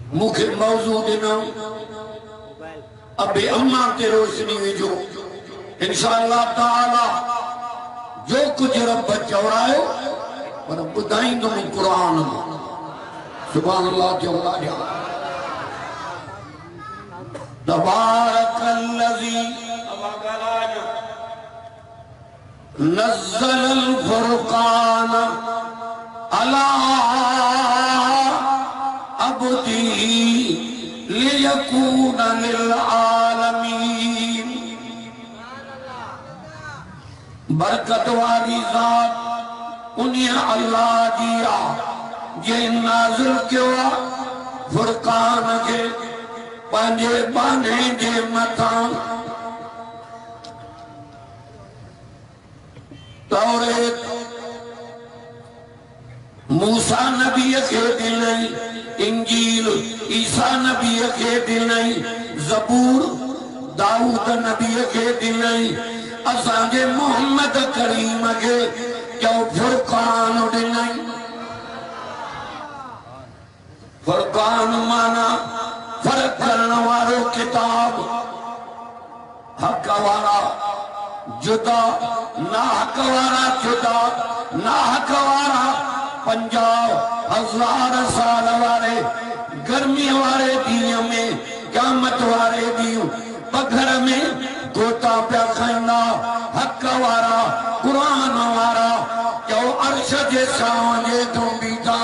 मुखे मौजू दिनो अबे अम्मा ते रोशनी विझो इंशाअल्लाह ताला जो कुछ रब चवरायो पर बुधाइंदो कुरान सुभान अल्लाह चवरा जा तबारकल्लज़ी नज़्ज़लल फुरक़ान अला अब्दी लियकून लिल आलमीन। बरकत वाली ज़ात उन्हें अल्लाह दिया जे नाज़िल किया फुरक़ान के पंजे बाने जे मथा तौरेत मूसा नबी के दिलई, इंजील ईसा नबी के दिलई, ज़बूर दाऊद नबी के दिलई, असांजे मोहम्मद करीम के जो फुरक़ान दिलई। फुरक़ान माना फर्क करने वालो किताब, हक वाला जुदा, ना हक वाला जुदा, ना हक वाला 50,000 साल वाले गर्मी वाले दियों में क़यामत वाले दियों पत्थर में गोता प्या खाना हक वाला कुरान वाला जो अर्श जे सामने तो बीता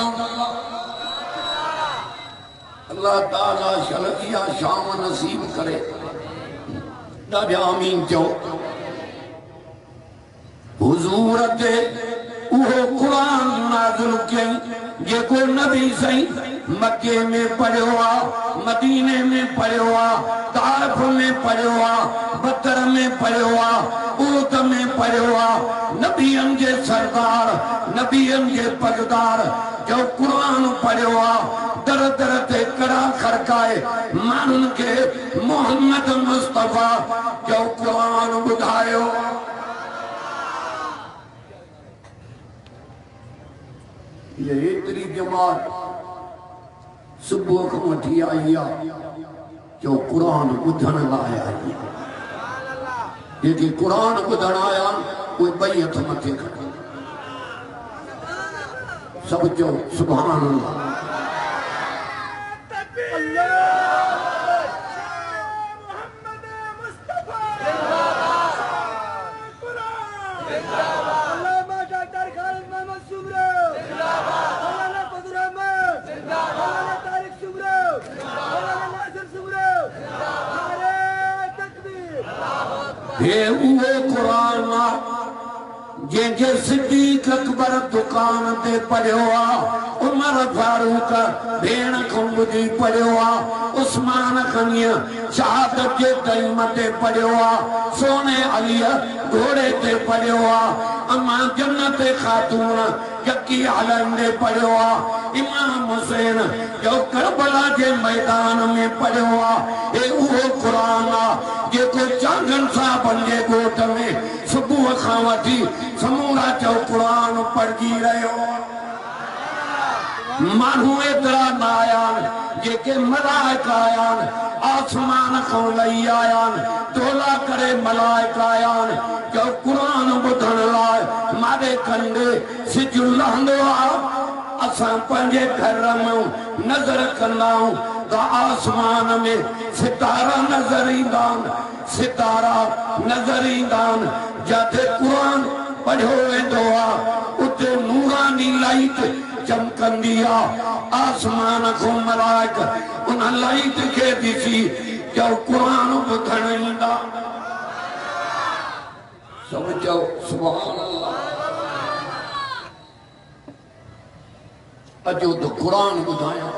अल्लाह ताला शलकिया शाम नसीब करे दादा आमीन चो। हुजूर ते उहो कुरान नाज़िल कई जेको नबी सही मक्के में पढ़ियो आ, मदीने में पढ़ियो आ, ताइफ में पढ़ियो आ, बदर में पढ़ियो आ, उहद में पढ़ियो आ। नबियन जे सरदार नबियन जे पगदार जो कुरान पढ़ियो आ दर दर ते कड़ा खड़काए मानुन के मोहम्मद मुस्तफा जो कुरान बुधायो। ये इतनी जमात सुबह को वठी आई जो कुरान बुधण लाए आई जेके कुरान बुधण आया कोई बई हथ मथे खड़े सब जो सुभान अल्लाह। ये उहे कुरान जेके सिद्दीक अकबर दुकान ते पढ़ियो आ, उमर फारूक भेण खां ॿुधी पढ़ियो आ, उस्मान ग़नी शहादत जे टाइम ते पढ़ियो आ, सोने अली घोड़े ते पढ़ियो आ, अम्मा जन्नत खातून यकी हलंदे पढ़ियो आ, इमाम हुसैन जो करबला के मैदान में पढ़ियो आ। ये उहो कुरान आ जेको चांगन साहबन जे गोठ में सुबह खां वठी समूरा चो कुरान पढ़जी रहियो। मानू एतरा ना आयान जेके मलाइका आयान आसमान खां लही आयान तोला करे मलाइका आयान जो कुरान ॿुधण लाइ मारे कंदे सिज लहंदो आ। असां पंहिंजे घर में नज़र कंदाऊं त आसमान में सितारा नज़र ईंदा आहिनि, सितारा नज़र ईंदा आहिनि। जिते कुरान पढ़ियो वेंदो आहे उते नूरानी लाइट चमकंदी आहे। आसमान खां मलाइक उन लाइट खे ॾिसी जो कुरान ॿुधण ईंदा। सब चओ सुभान अल्लाह। अजो तो कुरान ॿुधायो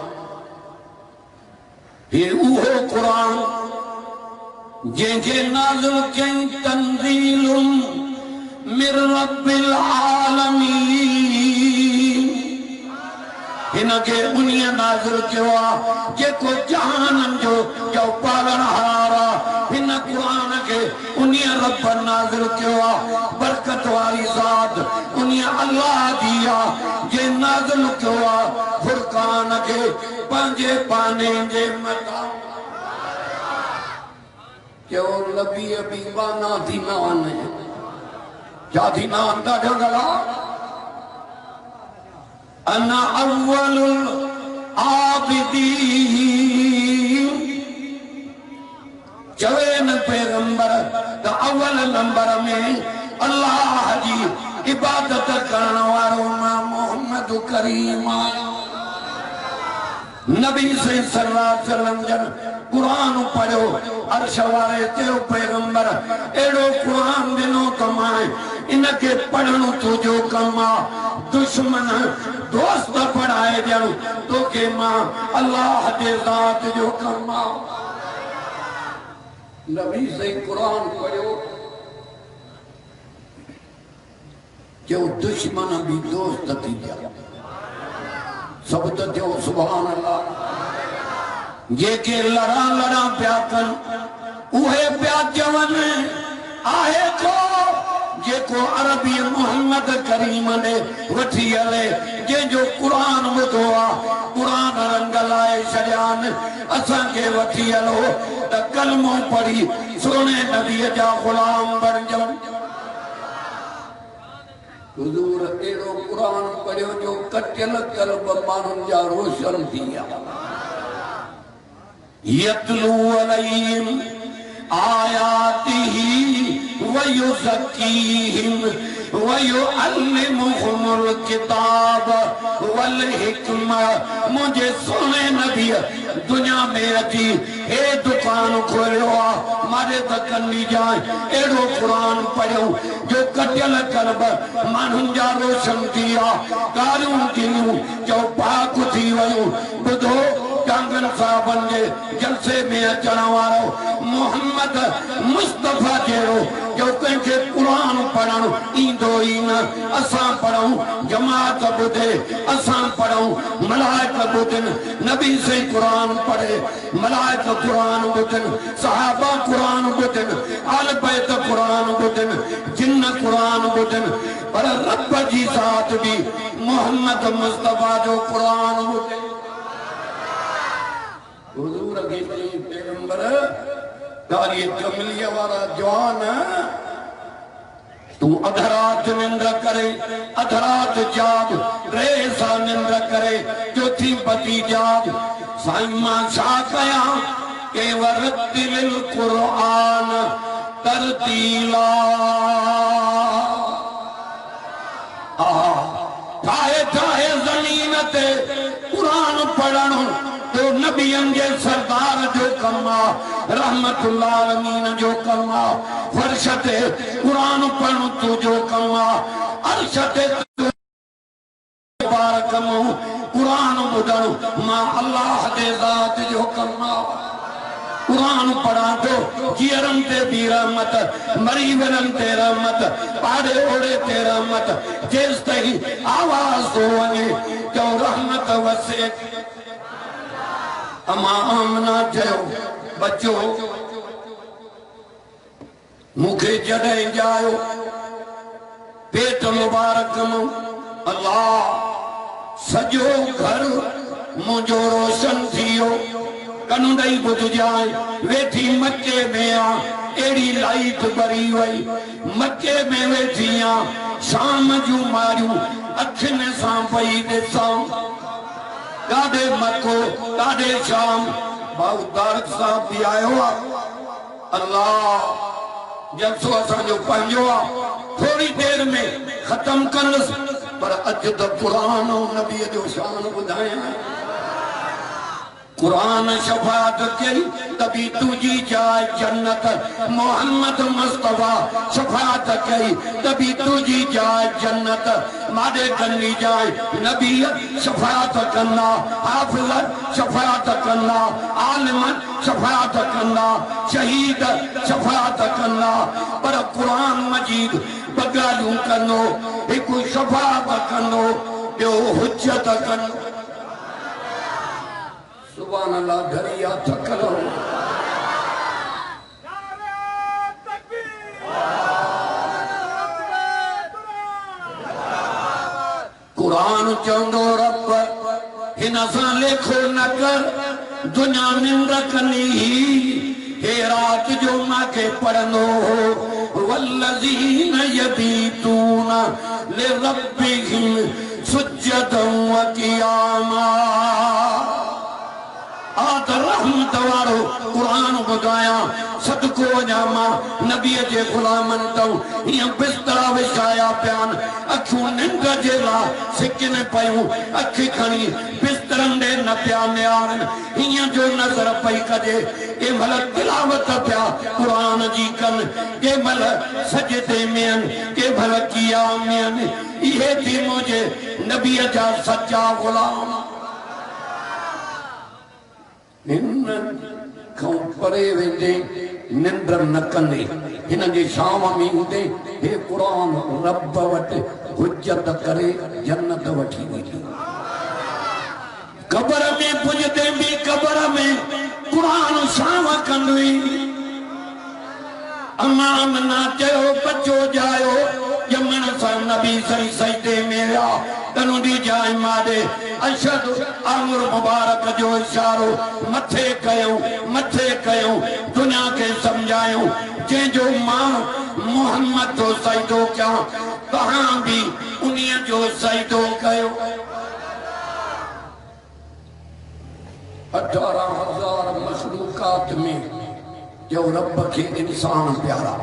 ये उहो कुरान जंहिंखे नाज़िल कई तंज़ीलुम मिर रब्बिल आलमीन। हिनखे उन्हीअ नाज़िल कयो आहे जेको जहाननि जो पालनहार आहे। हिन कुरान खे उन्हीअ रब नाज़िल कयो आहे। बरकत वारी ज़ात उन्हीअ अल्लाह जी आहे जे नाज़िल कयो आहे फुरक़ान खे पंहिंजे पान दीवाने जे मता जो नबी अभी वाना थी ना आने क्या थी ना अंदा ढंगला अन्ना अव्वलुल आबिदीन चवे न पैगंबर तो अव्वल नंबर में अल्लाह जी इबादत करण वारो मां मोहम्मद करीम नबी सल्लल्लाहु अलैहि वसल्लम जन कुरान पढ़ो अर्श वाले तेरो पैगंबर एड़ो कुरान दिनो तमाए इनके पढ़णो तुझो कम आ दुश्मन दोस्त पढ़ाए ॼण तोखे मां अल्लाह जे ज़ात जो कम आ नबी से कुरान पढ़ो जो दुश्मन भी दोस्त थी जा सब तो जो सुभान अल्लाह जेके लड़ा लड़ा प्या कन उहे प्या चवन आहे को जेको अरबी मोहम्मद करीम ने वठी हले जे जो कुरान ॿुधो आ कुरान रंग लाए छॾियान असां के वठी हलो त कलमो पढ़ी सोने नबी जा गुलाम बणजो हुजूर एड़ो कुरान पढ़ियो जो कटियल कल्ब माण्हुनि जा रोशन थी विया यतलू अलैहिम आयातिही वयुज़क्कीहिम वयुअल्लिमुहुमुल किताब वल हिकमा मुझे सोने नबी दुनिया में अची हे दुकान खोलियो आ मारे त कन्नी जाए एड़ो कुरान पढ़ियो जो कटियल कल्ब माण्हुनि जा रोशन थी विया कारियूं दिलियूं जो पाक थी वयूं ॿुधो कांगन साहबन के जलसे में अचण वारो मोहम्मद मुस्तफा जहिड़ो जो कंहिंखे कुरान पढ़ण ईंदो ई न असां पढ़ूं जमात ॿुधे असां पढ़ूं मलाइक ॿुधनि नबी से कुरान पढ़े मलाइक कुरान ॿुधनि सहाबा कुरान ॿुधनि आल बैत कुरान ॿुधनि जिन्न कुरान ॿुधनि पर रब जी ज़ात भी मोहम्मद मुस्तफा जो कुरान ॿुधे हुजूर के पैगंबर दारी कमलिया वाला जवान तू अधरात निंद्र करे अधरात जाग रेसा निंद्र करे चौथी पति जाग साईं मां छा कया के वरतिल कुरान तरतीला ठाहे ठाहे ज़मीन ते कुरान पढ़णो तो नबियन जे सरदार जो कमा रहमतुल्लाह अलमीन जो कमा फर्श ते कुरान पढ़ण तू जो कमा अर्श ते बारकम कुरान ॿुधण मां अल्लाह जे ज़ात जो कमा कुरान पढ़ा तो जीअरनि ते भी रहमत मरी वञनि ते रहमत पाड़े ओड़े ते रहमत जेस ताईं आवाज़ तो वञे जो रहमत वसे अमा आमना चयो बच्चो मुखे जॾहिं जायो पेट मुबारक में अल्लाह सजो घर मुझो रोशन थियो कनु ॾेई ॿुधजाए वेठी मचे में आ एड़ी लाइट भरी वई मचे में वेठी आ शाम जूं मारियूं अखियुनि सां पई ॾिसां ॾाढे मको ॾाढे शाम भाऊ तारक साहब भी आयो आ अल्लाह जलसो असांजो पंहिंजो आ थोड़ी देर में खत्म कंदुसि पर अॼु त कुरान ऐं नबीअ जो शान ॿुधायां कुरान शफात कई तभी तुझी जाए जन्नत मोहम्मद मुस्तफा शफात कई तभी तुझी जाए जन्नत मारे कन्नी जाए नबी शफात करना हाफिज शफात करना आलिम शफात करना शहीद शफात करना पर कुरान मजीद बगालू कनो एक शफात कनो ॿियो हुज्जत कनो सुभान अल्लाह घरिया थकल हो कुरान चवंदो रब हिन सां लेखो न कर दुनिया निंद्र कनी हे रात जो माके पढ़नो हो वल्लज़ीन यबीतून लिरब्बिहिम सुज्जदन व क़ियामा। आद रहमत वारो कुरान बुधाया सदको जामा नबी जे गुलामन तो ये बिस्तरा विछाया प्यान अखियूं निंड जेला सिकन पयूं अखि खणी बिस्तरन दे न प्या नियारन हिया जो नजर पई कजे के भल तिलावत प्या कुरान जी कन के भल सजदे में के भल क़ियाम में ये थी मुझे नबी जा सच्चा गुलाम। परे वेंदे निंद्र न कंदे हिन जे शाम में हूंदे हे कुरान रब वटि हुज्जत करे जन्नत वठी वेंदी। कबर में पुजदे भी कबर में कुरान शाम कंदुई अमान ना चयो बचो जायो जमन सा नबी सही सजदे में आ तनुदी जाय मारे अशद आंगुर मुबारक जो इशारो मथे कयो दुनिया के समझायो जे जो मां मोहम्मद तो सजदो क्या तहां भी उन्हीं जो सजदो कयो। 18,000 मखलूकात में जो रब के इंसान प्यारा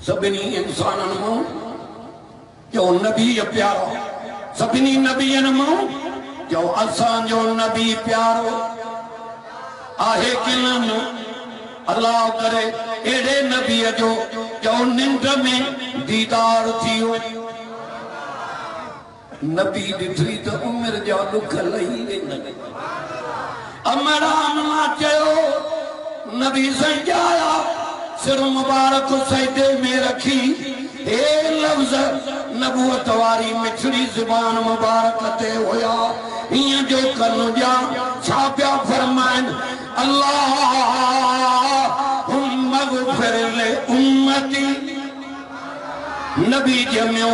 सभिनी इंसानन में जो नबी प्यारो सभिनी नबियन में जो असां जो नबी प्यारो आहे कि न। अल्लाह करे एड़े नबी जो निंड में दीदार थी नबी ॾिठी तो उमिर जा दुख लही वेंदा। अमराम ना चयो नबी सजाया सिर मुबारक सजदे में रखी ए लफ्ज नबूवत वारी मिठड़ी जुबान मुबारक ते होया हिया जो कनु जा छा पिया फरमाइन अल्लाहुम्मा ग़फिर ले उम्मती नबी जमियो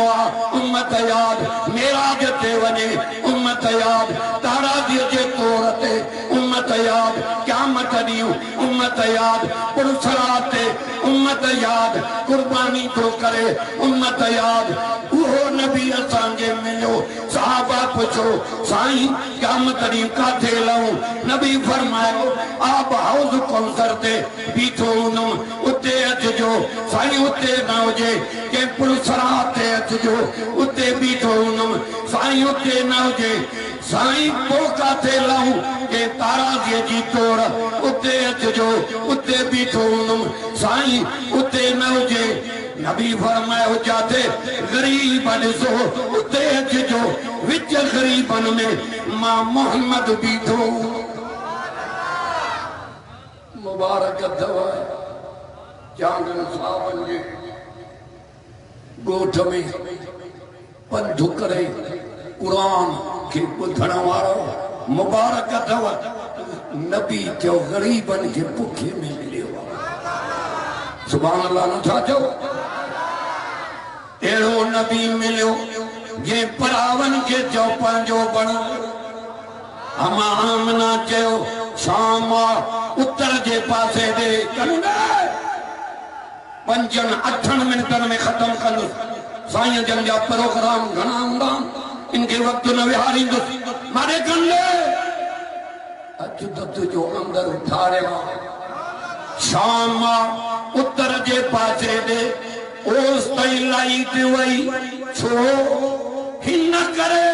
उम्मत याद मेराज ते वने उम्मत याद ताराजी जे तौर ते उम्मत याद क़यामत ॾींहुं उम्मत याद पुरसरात ते उम्मत याद कुर्बानी तो करे उम्मत याद उहो नबी असांजे मिलियो। सहाबा पुछो साईं क़यामत ॾींहुं काथे लहूं नबी फरमायो आप हाउस कौसर ते बीठो हूंदुमि उते अचिजो साईं उते न हुजे के पुरसरात ते अचिजो उते बीठो हूंदुमि साईं उते न हुजे साईं पोइ काथे लहूं के ताराजीअ जी तोड़ उते अचिजो उते बीठो हूंदुमि साईं उते न हुजे नबी फरमायो जाते गरीब ॾिसो उते अचिजो विच गरीबन में मां मोहम्मद बीठो मुबारक अथव चांदन साहबन जे गोठ में पंधु करे कुरान के ॿुधण वारो मुबारक अथव नबी जो गरीबन के भुखे में मिलियो। सुभान अल्लाह नथा चओ अहिड़ो नबी मिलियो जे परावन के चओ पंहिंजो बण आमना चयो शाम उत्तर जे पासे दे पंजन 8 मिनटन में खत्म कंदुसि साईं जन जा प्रोग्राम घणा हूंदा इनके वक्त न विहारींदुसि मारे कंदे अजुदत जो अंदर उठारिया शाम उत्तर जे पासे दे ओस ताईं लाइट वई छो हिन करे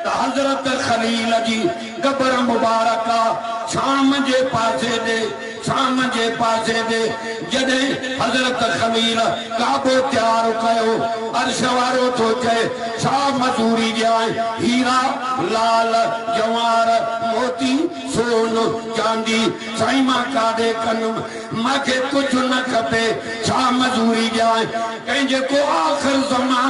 त हज़रत खलील जी कब्र मुबारक शाम जे पासे दे जॾहिं हज़रत खलील काबो तैयार कयो अर्श वारो तो चए छा मजूरी ॾियां हीरा लाल जवार मोती सोन चांदी साईं मां काॾे कंदुमि मूंखे कुझु न खपे छा मजूरी ॾियां कंहिं जेको आख़िर ज़मा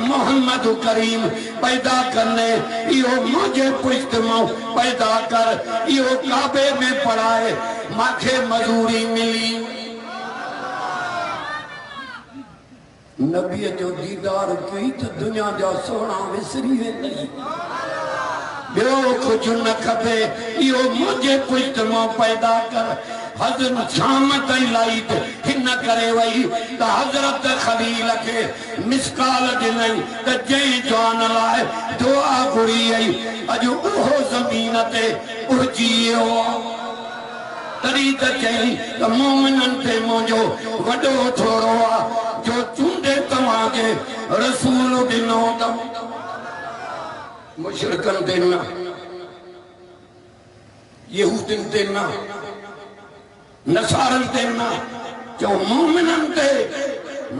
मोहम्मद करीम पैदा कंदे इहो मुंहिंजे पुश्त मां पैदा कर इहो काबे में पढ़ाए मूंखे मजूरी मिली। नबी जो दीदार कई तो दुनिया जा सोना विसरी वेंदई बियो कुछ न खपे यो मुझे पुष्ट मो पैदा कर हज़रत शाम ताईं लाइट हिन करे वई त हज़रत खलील खे मिसकाल ॾिनई त जंहिं जवान लाइ दुआ घुरी आई अॼु उहो ज़मीन ते उहिजी वियो तॾहिं त चई त मोमिननि ते मुंहिंजो वॾो थोरो आहे जो चूंडे तव्हांखे रसूल ॾिनो अथऊं मुशरिकनि ते न यहूदियुनि ते न नसारनि ते न चओ मोमिननि ते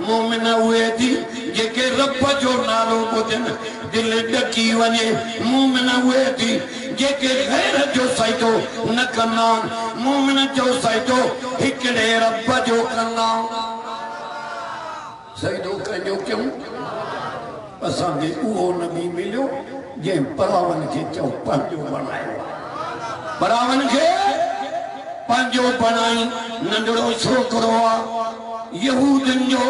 मोमिन उहे थी जेके रब जो नालो ॿुधनि दिलि ॾकी वञे मोमिन उहे थी जेके ग़ैर जो सजदो न कंदा आहिनि मोमिन जो सजदो हिकिड़े रब जो कंदा सजदो कंहिंजो कयूं असांखे उहो नबी मिलियो जंहिं परावनि खे चओ पंहिंजो बणायो परावनि खे पंहिंजो बणाई नंढड़ो छोकिरो आहे यहूदियुनि जो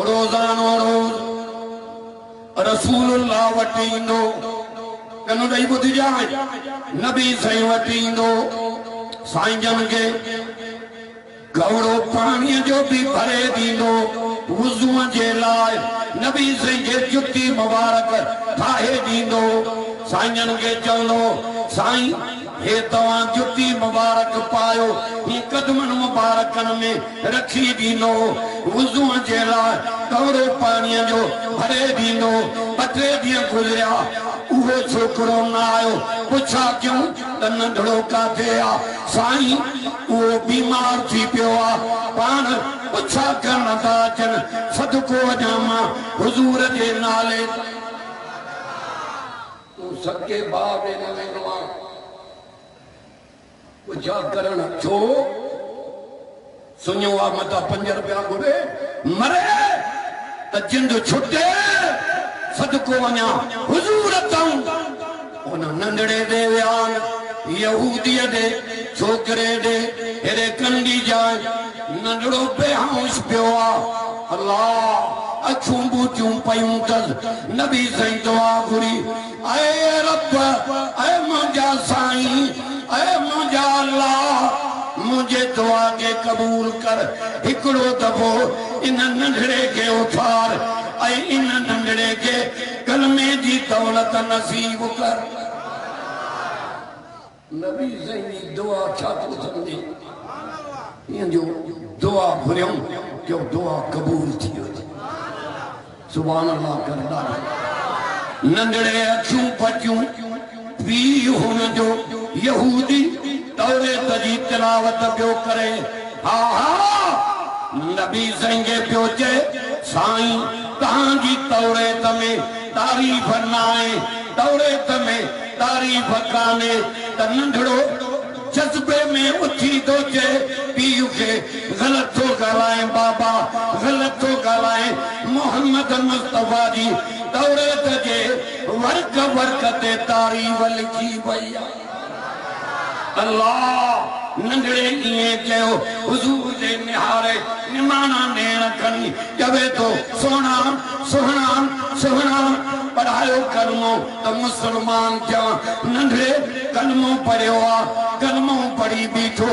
रोज़ानो रोज़ रसूलुल्लाह वटि ईंदो कनो ॾेई ॿुधिजांइ नबी साईं वटि ईंदो साईं जन खे गवड़ो पाणीअ जो बि भरे ॾींदो वुज़ूअ जे लाइ नबी साईं खे जुती मुबारक ठाहे ॾींदो साईं जन खे चवंदो साईं हे तव्हां जुती मुबारक पायो ही कदमनि मुबारकनि में रखी ॾींदो वुज़ूअ जे लाइ गवड़ो पाणीअ जो भरे ॾींदो ॿ टे ॾींहं गुज़रिया उहो छोकिरो न आयो पुछा क्यों त नंढड़ो काथे आहे साईं उहो बीमार थी पियो आहे पाण पुछा करण था अचनि सदको वञा मां हुज़ूर जे नाले तूं सके भाउ ॾे न वेंदो आहे पुछा करण छो सुञो आहे मथां 5 रुपया घुरे मरे त जिंद छुटे सदको वञा हुज़ूर अथऊं उन नंढड़े ॾे विया यहूदीअ ॾे छोकिरे ॾे हेॾे कंडी जाए नंढड़ो बेहोश पियो आहे अल्लाह अखियूं बूटियूं पयूं अथसि नबी साईं दुआ घुरी ऐ रब ऐ मुंहिंजा साईं ऐ मुंहिंजा अल्लाह मुंहिंजे दुआ खे क़बूल कर हिकिड़ो दफ़ो इन नंढड़े खे उथार ऐं इन नंढड़े खे कलमे जी दौलत नसीब कर नबी साईं जी दुआ छा थो सम्झे ईअं जो दुआ घुरियऊं जो दुआ क़बूल थी वई सुभान अल्लाह कर नंढड़े अखियूं पटियूं पी हुन जो यहूदी तौरेत जी तिलावत पियो करे हा हा नबी साईं खे पियो चए साईं तव्हांजी तौरेत में तारीफ़ न आहे तौरेत में तारीफ़ कान्हे त नंढड़ो जज्बे में उथी तो चए पीउ खे ग़लत थो ॻाल्हाए बाबा ग़लत थो ॻाल्हाए मोहम्मद मुस्तफ़ा जी तौरेत जे वर्क ते तारीफ़ लिखी वई आहे अल्लाह नंढड़े ईअं चयो हुज़ूर जे निहारे निमाना ॾियण खणी चवे थो सोना सुहिणा सुहिणा पढ़ायो कलमो त मुसलमान थिया नंढड़े कलमो पढ़ियो आहे कलमो पढ़ी बीठो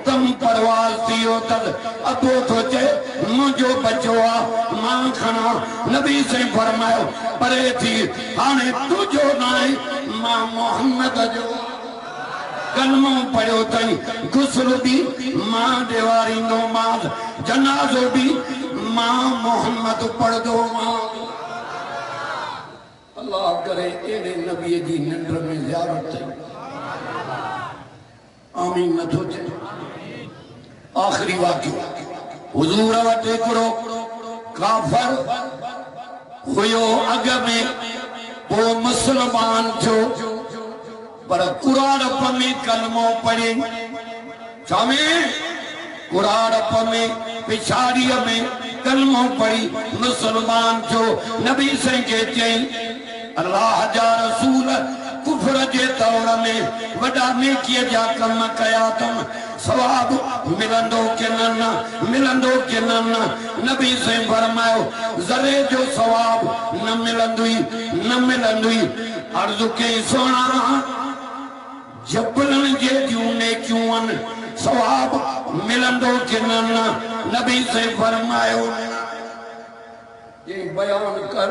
तम परवाज़ थी वियो अथसि अबो थो चए मुंहिंजो बचो आहे मां खणा नबी साईं फरमायो परे थी हाणे तुंहिंजो न आहे मां मोहम्मद जो कलमो पढ़ियो अथई गुस्ल बि मां ॾेवारींदो मां जनाज़ो बि मां मोहम्मद पढ़ंदो मां अल्लाह करे अहिड़े नबीअ जी निंड में ज़ियारत थई आमीन नथो चए आख़िरी वाक़ियो हुज़ूर वटि हिकिड़ो काफ़िर हुयो अॻ में पोइ मुस्लमान थियो पर कुराड़प में कलमो पढ़े छामें कुराड़प में पिछाड़ीअ में कलमो पढ़ी मुसलमान थियो नबी साईं खे चई अल्लाह जा रसूल कुफर जे दौर में वॾा नेकीअ जा कम कया अथनि सवाब मिलंदो कि न मिलंदो कि न नबी साईं फरमायो ज़रे जो सवाब न मिलंदुई अर्ज़ कई सोना जबलन जे जूं नेकियूं सवाब मिलंदो कि न नबी से फरमायो ये बयान कर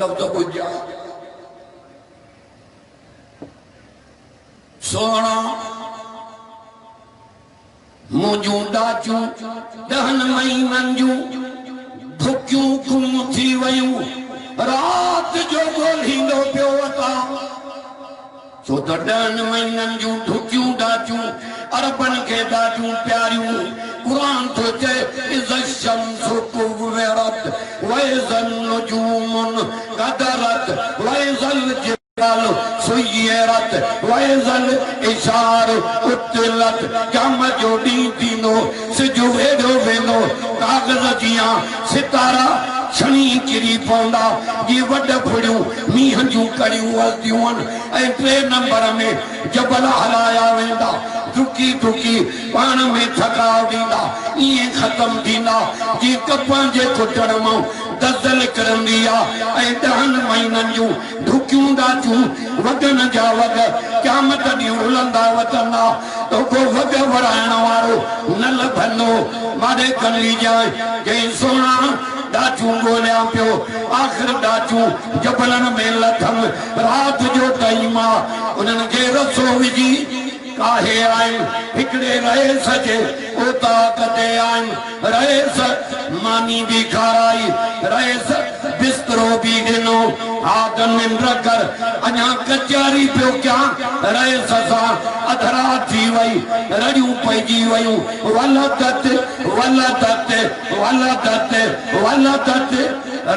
लफ्ज़ बुझा सोना मुझूं डाचूं दहन महीनन जूं भुक्यूं गुम थी वयूं रात जो ॻोल्हींदो पियो वता छो त 10 महीनन जूं ढुकियूं डाचूं अरबन के डाचूं प्यारियूं कुरान तो चए इज़ शम्सु कुव्विरत व इज़न नुजूमुन क़दरत व इज़ल जिबाल सुय्यरत व इज़ल इशार उतलत क़यामत जो ॾींहुं थींदो सिज वेढो वेंदो काग़ज़ जियां सितारा छणी किरी पवंदा ये वड फुड़ियूं मींहं जूं कड़ियूं वसदियूं ऐं 3 नंबर में जबल हलाया वेंदा दुकी दुकी पाण में थकाव ॾींदा ईअं ख़त्म थींदा जी कपनि जे खुटण मां दज़ल करंदी आहे ऐं 10 महीननि जूं ढुकियूं डाचूं वॻनि जा वॻ क़यामत ॾींहुं रुलंदा वतंदा तोखे वॻ वराइण वारो न लभंदो मारे कली जाए जंहिं सोना डाचूं ॻोल्हियां पियो आख़िर डाचूं जबलनि में लथम रात जो टाइम आहे उन्हनि खे रसो विझी काहे आहिनि हिकिड़े रहीस जे ओताक ते आहिनि रहीस मानी बि खाराई रहीस बिस्तरो भी ॾिनो आद निंड कर अञा कचहरी पियो कयां रहीस सां अधरा थी वई रड़ियूं पइजी वयूं वलदत वलदत वलदत वलदत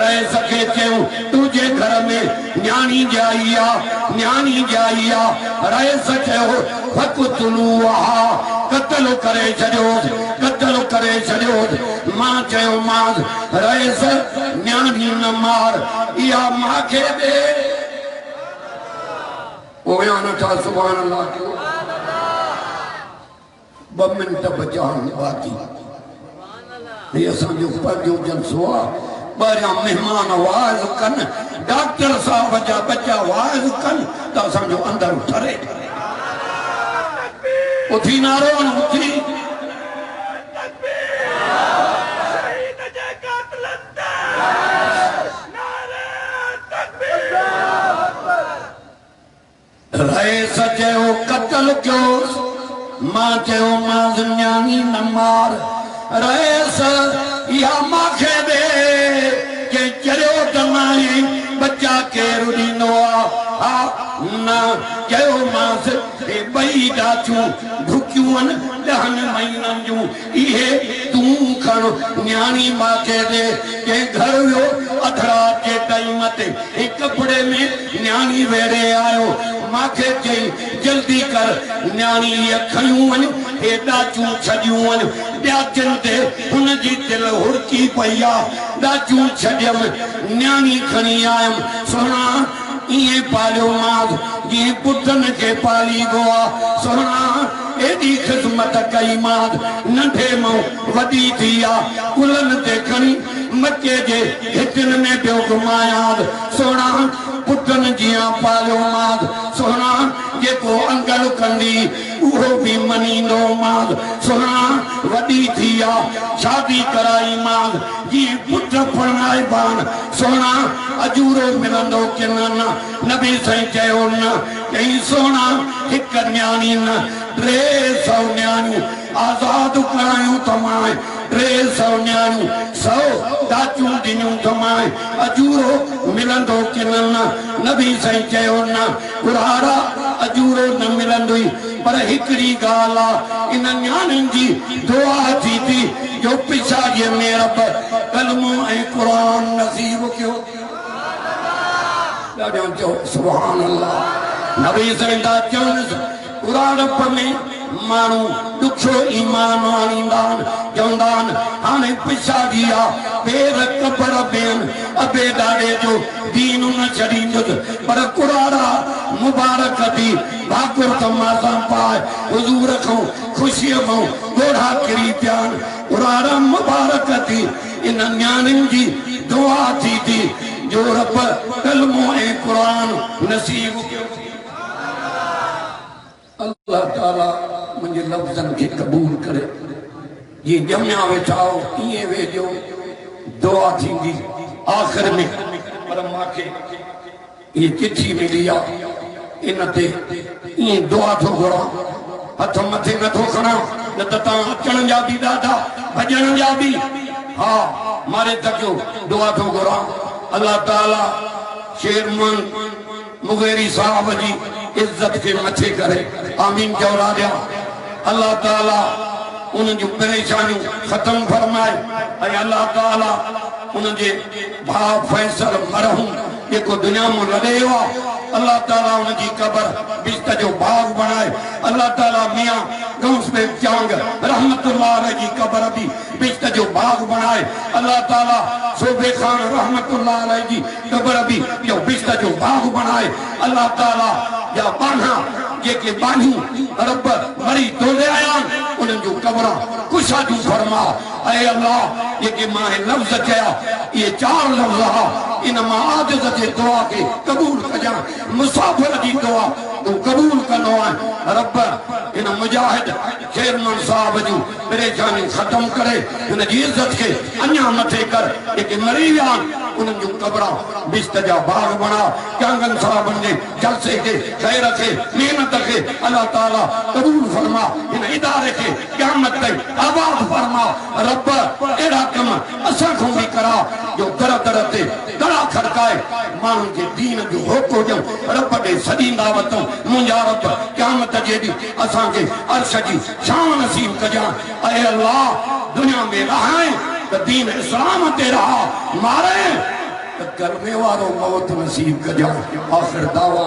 रहीस खे चयूं तुंहिंजे घर में न्याणी जाई आहे न्याणी जाई आहे रहीस चयो फक़तलूहा कत्ल करे छॾियोसि कत्ल करे छॾियोसि मां चयोमांसि रहीस न्याणी न मार इहा मूंखे ॾे पोयां नथा सुभाणे अल्लाह कयो 2 मिंट बचा बाक़ी हे असांजो पंहिंजो जलसो आहे ॿाहिरियां महिमान वाज़ कनि डॉक्टर साहब जा बच्चा वाज़ कनि त असांजो अंदरि ठरे उथी नारो उथी रहीस चयो कत्ल कयोसि मां चयोमांसि न्याणी न मार रहीस इहा मूंखे ॾे के चरियो त नाहे बच्चा केरु ॾींदो आहे हा न चयोमांसि हे 2 डाचूं ढुकियूं आहिनि 10 महीननि जूं इहे तूं खण न्याणी मूंखे ॾे कंहिं घर वियो अधरा जे टाइम ते हे कपिड़े में न्याणी वेड़े आयो मूंखे चई जल्दी कर न्याणी इहे खयूं वञ हे डाचूं छॾियूं वञ ॾाचनि ते हुनजी दिलि हुड़की पई आहे डाचूं छॾियमि न्याणी खणी आयमि सोना इएं पालियोमांसि जीअं पुटनि खे पालीबो आहे सोना एॾी ख़िदमत कईमांसि नंढे मां वॾी थी आहे कुलनि ते खणी मचे जे हितनि में पियो घुमायांसि सोना पुटनि जीअं पालियोमांसि सोना जेको अंगल कंदी उहो बि मञींदोमांसि सोना वॾी थी आहे शादी कराईमांसि जीअं पुट परणाइबान सोना अजूरो मिलंदो कि न नबी साईं चयो न चई सोना हिकु न्याणी न 300 न्याणियूं आज़ाद करायूं तमाए 300 न्याणियूं 100 डाचूं ॾिनियूं तमाए अजूरो मिलंदो कि न नबी साईं चयो न कुरारा अजूरो न मिलंदो पर हिकिड़ी ॻाल्हि आहे इन न्याणियुनि जी दुआ थी थी जो पिछाड़ीअ में रब कलमो ऐं क़ुरान नसीब कयो ॾाढो चओ सुभान अल्लाह नबी साईं दा चवनि कुरारप में माण्हू ॾुखियो ईमान आणींदा आहिनि चवंदा आहिनि हाणे पिछाड़ी आहे पेर कबर में अबे ॾाॾे जो दीन न छॾींदुसि पर कुरारा मुबारक थी भाकुर तमाशा पाए हुज़ूर खां ख़ुशीअ मां ॻोढ़ा किरी पिया आहिनि कुरारा मुबारक थी इन न्याणियुनि जी दुआ थी थी जो रब इल्म ऐं कुरान नसीब अल्लाह ताला मुझे लफ्ज़न के कबूल करे। ये जमिया वेठा इए वेजो दुआ थींदी आखिर में पर माखे ये चिट्ठी मिली आ इन ते इए दुआ थो घुरा हथ मथे नथो खणा न त तां अचण जा बि ॾाढा भॼण जा बि हा मारे तकियो दुआ थो घुरा। अल्लाह ताला शेरमन मुगेरी साहब जी इज्जत के मथे करे आमीन चौरा दिया। अल्लाह ताला उन जो परेशानियों खत्म फरमाए ऐं अल्लाह ताला उन जे भाउ फैसल मरहूम जेको दुनिया में लड़े हुआ अल्लाह ताला उन जी कबर बिस्त जो बाग बनाए। अल्लाह ताला मियां गौस में चांग रहमतुल्लाह अलैह जी कबर भी बिस्त जो बाग बनाए। अल्लाह ताला सोबे खान रहमतुल्लाह अलैह जी कबर भी जो बिस्त जो बाग बनाए। अल्लाह ताला या बाना जेके बानी रब मरी तोले आया उन जो कबर कुशा जू फरमा। ऐ अल्लाह जेके मां लफ्ज़ कया ये 4 लफ्ज़ हा इन मां आजिज़ जे दुआ के कबूल कजा मुसाफिर जी दुआ तू कबूल कनो है। रब इन मुजाहिद शेरमन साहब जी परेशानी खत्म करे इन जी इज्जत के अन्या मथे कर जेके मरी विया उन जो कबरा बिस्त जा बाग बना कांगन साहब ने जलसे के खैर के मेहनत के अल्लाह ताला कबूल फरमा इन इदारे के क़यामत तक आबाद फरमा। रब एड़ा कम असा को भी करा जो दर दर ते दड़ा खड़काए मानू के दीन जो होको जो रब दे सदी दावत मुंजा रब क़यामत जे दी असा के अर्श जी शान नसीब कजा। ऐ अल्लाह दुनिया में रहाए तो दीन इस्लाम ते रहा मारे तो कलमे वारो मौत नसीब कजा। आखिर दावा